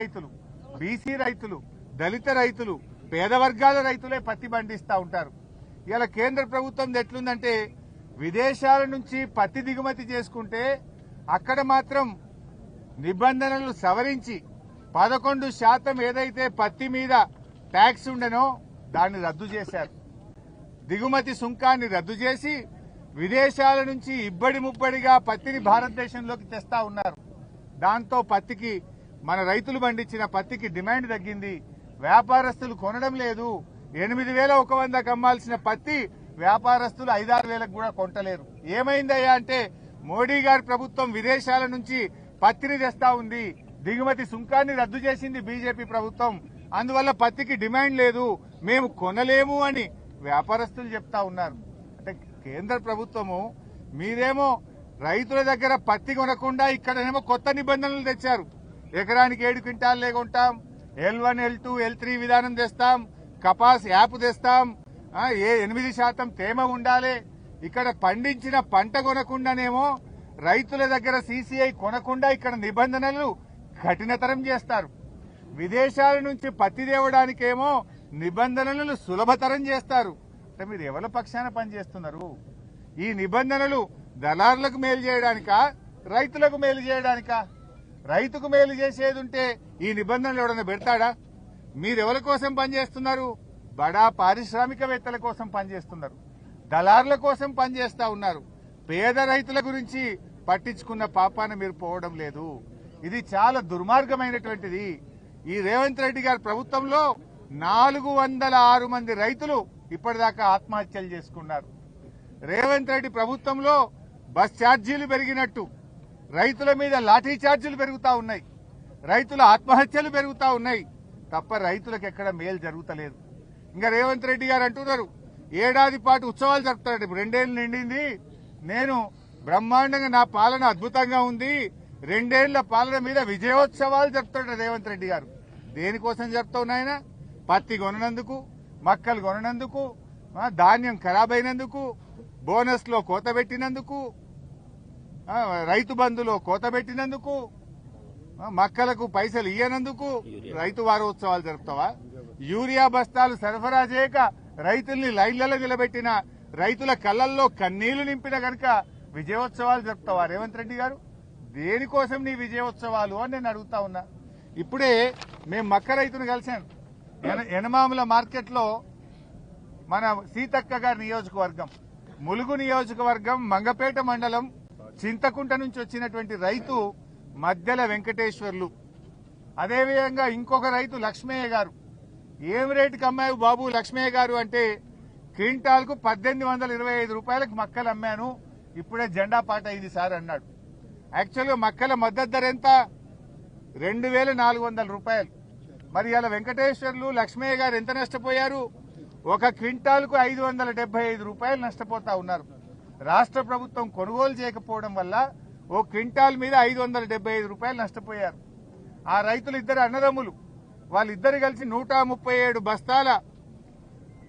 రైతులు, బీసీ రైతులు, దళిత రైతులు, పేద వర్గాల రైతులే పత్తి పండిస్తూ ఉంటారు. ఇలా కేంద్ర ప్రభుత్వం ఎట్లుందంటే విదేశాల నుంచి పత్తి దిగుమతి చేసుకుంటే అక్కడ మాత్రం నిబంధనలు సవరించి 11% ఏదైతే పత్తి మీద ట్యాక్స్ ఉండనో దాన్ని రద్దు చేశారు. దిగుమతి సుంకాన్ని రద్దు చేసి విదేశాల నుంచి ఇబ్బడి ముబ్బడిగా పత్తిని భారతదేశంలోకి తెస్తా ఉన్నారు. దాంతో పత్తికి మన రైతులు పండించిన పత్తికి డిమాండ్ తగ్గింది. వ్యాపారస్తులు కొనడం లేదు. 8,100 అమ్మాల్సిన పత్తి వ్యాపారస్తులు 5,000-6,000 కూడా కొంటలేరు. ఏమైందయ్యా అంటే మోడీ గారి ప్రభుత్వం విదేశాల నుంచి పత్తిని తెస్తా ఉంది. దిగుమతి సుంకాన్ని రద్దు చేసింది బీజేపీ ప్రభుత్వం. అందువల్ల పత్తికి డిమాండ్ లేదు, మేము కొనలేము అని వ్యాపారస్తులు చెప్తా ఉన్నారు. అంటే కేంద్ర ప్రభుత్వము మీరేమో రైతుల దగ్గర పత్తి కొనకుండా ఇక్కడనేమో కొత్త నిబంధనలు తెచ్చారు. ఎకరానికి 7 క్వింటాల్లే కొంటాం, L1, L2, L3 విధానం తెస్తాం, కపాస్ యాప్ తెస్తాం, 8% తేమ ఉండాలి. ఇక్కడ పండించిన పంట కొనకుండానేమో రైతుల దగ్గర CCI కొనకుండా ఇక్కడ నిబంధనలు కఠినతరం చేస్తారు. విదేశాల నుంచి పత్తి తేవడానికేమో నిబంధనలను సులభతరం చేస్తారు. అంటే మీరు ఎవరి పక్షాన పనిచేస్తున్నారు? ఈ నిబంధనలు దళారులకు మేలు చేయడానికా, రైతులకు మేలు చేయడానికా? రైతుకు మేలు చేసేది ఉంటే ఈ నిబంధనలు ఎవడన్నా పెడతాడా? మీరెవరి కోసం పనిచేస్తున్నారు? బడా పారిశ్రామికవేత్తల కోసం పనిచేస్తున్నారు, దళారుల కోసం పనిచేస్తా ఉన్నారు. పేద రైతుల గురించి పట్టించుకున్న పాపాన మీరు పోవడం లేదు. ఇది చాలా దుర్మార్గమైనటువంటిది. ఈ రేవంత్ రెడ్డి గారి ప్రభుత్వంలో 406 మంది రైతులు ఇప్పటిదాకా ఆత్మహత్యలు చేసుకున్నారు. రేవంత్ రెడ్డి ప్రభుత్వంలో బస్ ఛార్జీలు పెరిగినట్టు రైతుల మీద లాఠీ ఛార్జీలు పెరుగుతా ఉన్నాయి, రైతుల ఆత్మహత్యలు పెరుగుతా ఉన్నాయి తప్ప రైతులకు ఎక్కడ మేలు జరుగుతలేదు. ఇంకా రేవంత్ రెడ్డి గారు అంటున్నారు ఏడాది పాటు ఉత్సవాలు జరుపుతాడు. 2 ఏళ్లు నిండింది, నేను బ్రహ్మాండంగా నా పాలన అద్భుతంగా ఉంది, 2 ఏళ్ల పాలన మీద విజయోత్సవాలు జరుపుతాడు రేవంత్ రెడ్డి గారు. దేనికోసం జరుపుతావు నాయన? పత్తి కొననందుకు, మక్కలు కొననందుకు, ధాన్యం ఖరాబ్ అయినందుకు, బోనస్ లో కోత పెట్టినందుకు, రైతు బంధులో కోత పెట్టినందుకు, మక్కలకు పైసలు ఇయ్యనందుకు రైతు వారోత్సవాలు జరుపుతావా? యూరియా బస్తాలు సరఫరా చేయక రైతుల్ని లైన్లలో నిలబెట్టిన, రైతుల కళ్లల్లో కన్నీళ్లు నింపిన గనక విజయోత్సవాలు జరుపుతావా రేవంత్ రెడ్డి గారు? దేనికోసం నీ విజయోత్సవాలు అని నేను అడుగుతా ఉన్నా. ఇప్పుడే మేము మక్క రైతును కలిశాను. ఎనమాముల మార్కెట్లో మన సీతక్క గారి నియోజకవర్గం, ములుగు నియోజకవర్గం, మంగపేట మండలం, చింతకుంట నుంచి వచ్చినటువంటి రైతు మధ్యల వెంకటేశ్వర్లు, అదేవిధంగా ఇంకొక రైతు లక్ష్మయ్య గారు. ఏం రేటుకి అమ్మాయి బాబు లక్ష్మయ్య గారు అంటే, క్వింటాల్కు 1,825 రూపాయలకు మక్కలు అమ్మాను, ఇప్పుడే జెండా పాట అయింది సార్ అన్నాడు. యాక్చువల్గా మక్కల మద్దతు ధర ఎంత? 2,400 రూపాయలు. మరి ఇలా వెంకటేశ్వర్లు, లక్ష్మయ్య గారు ఎంత నష్టపోయారు? ఒక క్వింటాల్కు 575 రూపాయలు నష్టపోతా ఉన్నారు. రాష్ట్ర ప్రభుత్వం కొనుగోలు చేయకపోవడం వల్ల ఓ క్వింటాల్ మీద 575 రూపాయలు నష్టపోయారు. ఆ రైతులు ఇద్దరు అన్నదమ్ములు, వాళ్ళిద్దరు కలిసి 137 బస్తాల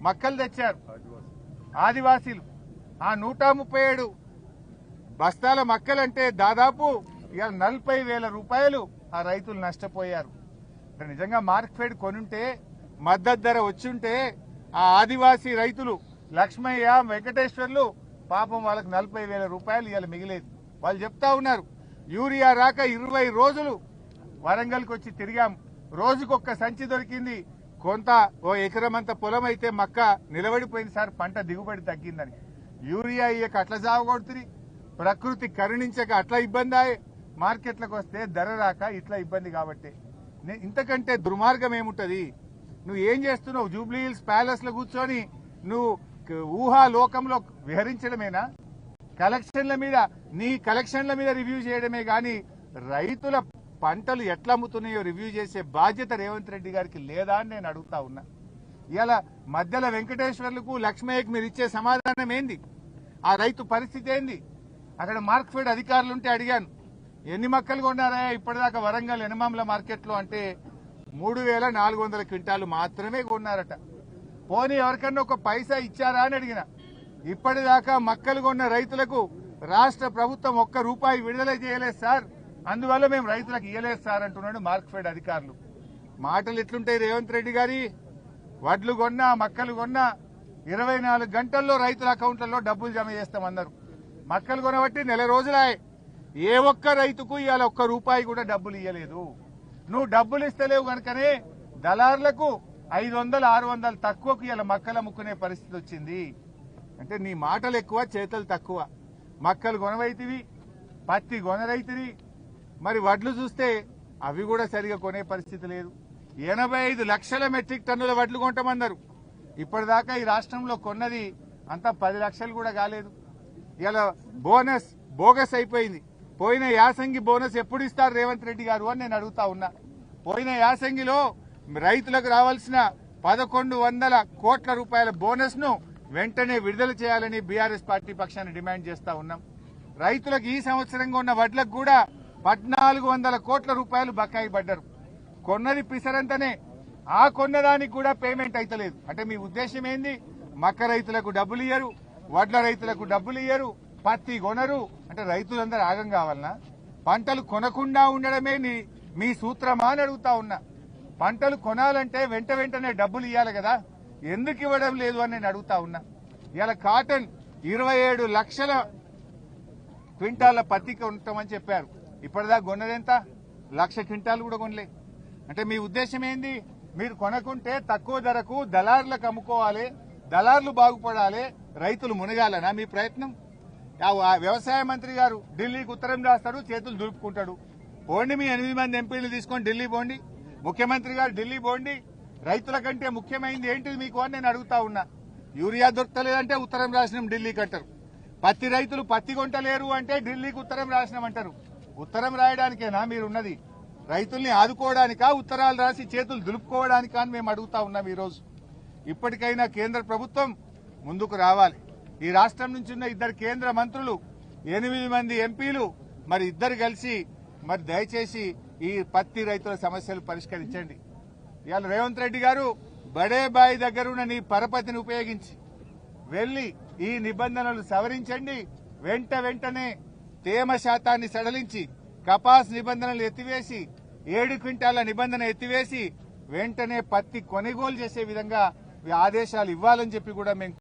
మక్కలు తెచ్చారు. ఆదివాసీలు ఆ 137 బస్తాల మక్కలంటే దాదాపు 40,000 రూపాయలు ఆ రైతులు నష్టపోయారు. నిజంగా మార్కెట్ కొనుంటే, మద్దతు ధర వచ్చుంటే ఆ ఆదివాసీ రైతులు లక్ష్మయ్య, వెంకటేశ్వర్లు పాపం వాళ్ళకి 40,000 రూపాయలు ఇవాళ మిగిలేదు. వాళ్ళు చెప్తా ఉన్నారు యూరియా రాక 20 రోజులు వరంగల్కి వచ్చి తిరిగాం, రోజుకొక్క సంచి దొరికింది, కొంత ఓ ఎకరమంత పొలం అయితే మక్క నిలబడిపోయింది సార్, పంట దిగుబడి తగ్గిందని. యూరియా ఇయ్యక అట్లా సాగుకొడుతుంది, ప్రకృతి కరుణించక అట్లా ఇబ్బంది అయ్యే, మార్కెట్లకు వస్తే ధర రాక ఇట్లా ఇబ్బంది. కాబట్టి ఇంతకంటే దుర్మార్గం ఏముంటది? నువ్వు ఏం చేస్తున్నావు? జూబ్లీ హిల్స్ ప్యాలెస్ లో కూర్చొని నువ్వు ఊహా లోకంలో విహరించడమేనా? కలెక్షన్ల మీద, నీ కలెక్షన్ల మీద రివ్యూ చేయడమే గాని రైతుల పంటలు ఎట్లా అమ్ముతున్నాయో రివ్యూ చేసే బాధ్యత రేవంత్ రెడ్డి గారికి లేదా అని నేను అడుగుతా ఉన్నా. ఇలా మధ్యల వెంకటేశ్వర్లకు, లక్ష్మయ్యకు మీరు ఇచ్చే సమాధానం ఏంది? ఆ రైతు పరిస్థితి ఏంది? అక్కడ మార్కెట్ అధికారులుంటే అడిగాను, ఎన్ని మక్కలు కొన్నారా ఇప్పటిదాకా వరంగల్ ఎనమాముల మార్కెట్లో అంటే 3,400 క్వింటాలు మాత్రమే కొన్నారట. పోనీ ఎవరికన్నా ఒక పైసా ఇచ్చారా అని అడిగిన. ఇప్పటిదాకా మక్కలు కొన్న రైతులకు రాష్ట్ర ప్రభుత్వం ఒక్క రూపాయి విడుదల చేయలేదు సార్, అందువల్ల మేము రైతులకు ఇయ్యలేదు సార్ అంటున్నాడు మార్కెట్ అధికారులు. మాటలు ఎట్లుంటాయి రేవంత్ రెడ్డి గారి? వడ్లు కొన్నా మక్కలు కొన్నా 24 గంటల్లో రైతుల అకౌంట్లలో డబ్బులు జమ చేస్తామన్నారు. మక్కలు కొనబట్టి నెల రోజులాయే ఏ ఒక్క రైతుకు ఇవాళ ఒక్క రూపాయి కూడా డబ్బులు ఇవ్వలేదు. నువ్వు డబ్బులు ఇస్తలేవు కనుకనే దళారులకు 500 600 తక్కువకు ఇవాళ మక్కలు అమ్ముకునే పరిస్థితి వచ్చింది. అంటే నీ మాటలు ఎక్కువ చేతలు తక్కువ. మక్కలు కొనవైతివి, పత్తి కొనరైతివి, మరి వడ్లు చూస్తే అవి కూడా సరిగా కొనే పరిస్థితి లేదు. 85 లక్షల మెట్రిక్ టన్నుల వడ్లు కొంటామన్నారు. ఇప్పటిదాకా ఈ రాష్ట్రంలో కొన్నది అంతా 10 లక్షలు కూడా కాలేదు. ఇలా బోనస్ బోగస్ అయిపోయింది. పోయిన యాసంగి బోనస్ ఎప్పుడు ఇస్తారు రేవంత్ రెడ్డి గారు అని నేను అడుగుతా ఉన్నా. పోయిన యాసంగిలో రైతులకు రావాల్సిన 1100 కోట్ల రూపాయల బోనస్ ను వెంటనే విడుదల చేయాలని బీఆర్ఎస్ పార్టీ పక్షాన్ని డిమాండ్ చేస్తా ఉన్నాం. రైతులకు ఈ సంవత్సరంగా ఉన్న వడ్లకు కూడా 1400 కోట్ల రూపాయలు బకాయి పడ్డారు. కొన్నది పిసరంతనే, ఆ కొన్నదానికి కూడా పేమెంట్ అయితలేదు. అంటే మీ ఉద్దేశం ఏంది? మక్క రైతులకు డబ్బులు ఇయ్యరు, వడ్ల రైతులకు డబ్బులు ఇయ్యరు, పత్తి కొనరు. అంటే రైతులందరూ ఆగం కావాలనా? పంటలు కొనకుండా ఉండడమే మీ సూత్రమా అని అడుగుతా ఉన్నా. పంటలు కొనాలంటే వెంటనే డబ్బులు ఇవ్వాలి కదా, ఎందుకు ఇవ్వడం లేదు అని నేను అడుగుతా ఉన్నా. ఇలా కాటన్ 27 లక్షల క్వింటాల పత్తి కొంటామని చెప్పారు. ఇప్పటిదాకా కొన్నదెంత? 1,00,000 క్వింటాలు కూడా కొనలే. అంటే మీ ఉద్దేశం ఏంది? మీరు కొనకుంటే తక్కువ ధరకు దళారులకు అమ్ముకోవాలి, దళారులు బాగుపడాలి, రైతులు మునగాలనా మీ ప్రయత్నం? వ్యవసాయ మంత్రి గారు ఢిల్లీకి ఉత్తరం రాస్తాడు, చేతులు దులుపుకుంటాడు. పోండి, మీ 8 మంది ఎంపీలు తీసుకొని ఢిల్లీ పోండి. ముఖ్యమంత్రి గారు ఢిల్లీ పోండి. రైతుల కంటే ముఖ్యమైనది ఏంటిది మీకు అని నేను అడుగుతా ఉన్నా. యూరియా దొరకలేదంటే ఉత్తరం రాసినాం ఢిల్లీకి అంటారు. పత్తి రైతులు పత్తి కొంటలేరు అంటే ఢిల్లీకి ఉత్తరం రాసినాం అంటారు. ఉత్తరం రాయడానికేనా మీరున్నది? రైతుల్ని ఆదుకోవడానికా, ఉత్తరాలు రాసి చేతులు దులుపుకోవడానికా అని మేము అడుగుతా ఉన్నాం. ఈరోజు ఇప్పటికైనా కేంద్ర ప్రభుత్వం ముందుకు రావాలి. ఈ రాష్ట్రం నుంచి ఉన్న 2 కేంద్ర మంత్రులు, 8 మంది ఎంపీలు, మరి ఇద్దరు కలిసి మరి దయచేసి ఈ పత్తి రైతుల సమస్యలు పరిష్కరించండి. ఇవాళ రేవంత్ రెడ్డి గారు బడే బాయి దగ్గరున్న నీ పరపతిని ఉపయోగించి వెళ్లి ఈ నిబంధనలు సవరించండి. వెంటనే తేమ శాతాన్ని సడలించి కపాస్ నిబంధనలు ఎత్తివేసి 7 క్వింటాల నిబంధన ఎత్తివేసి వెంటనే పత్తి కొనుగోలు చేసే విధంగా ఆదేశాలు ఇవ్వాలని చెప్పి కూడా మేము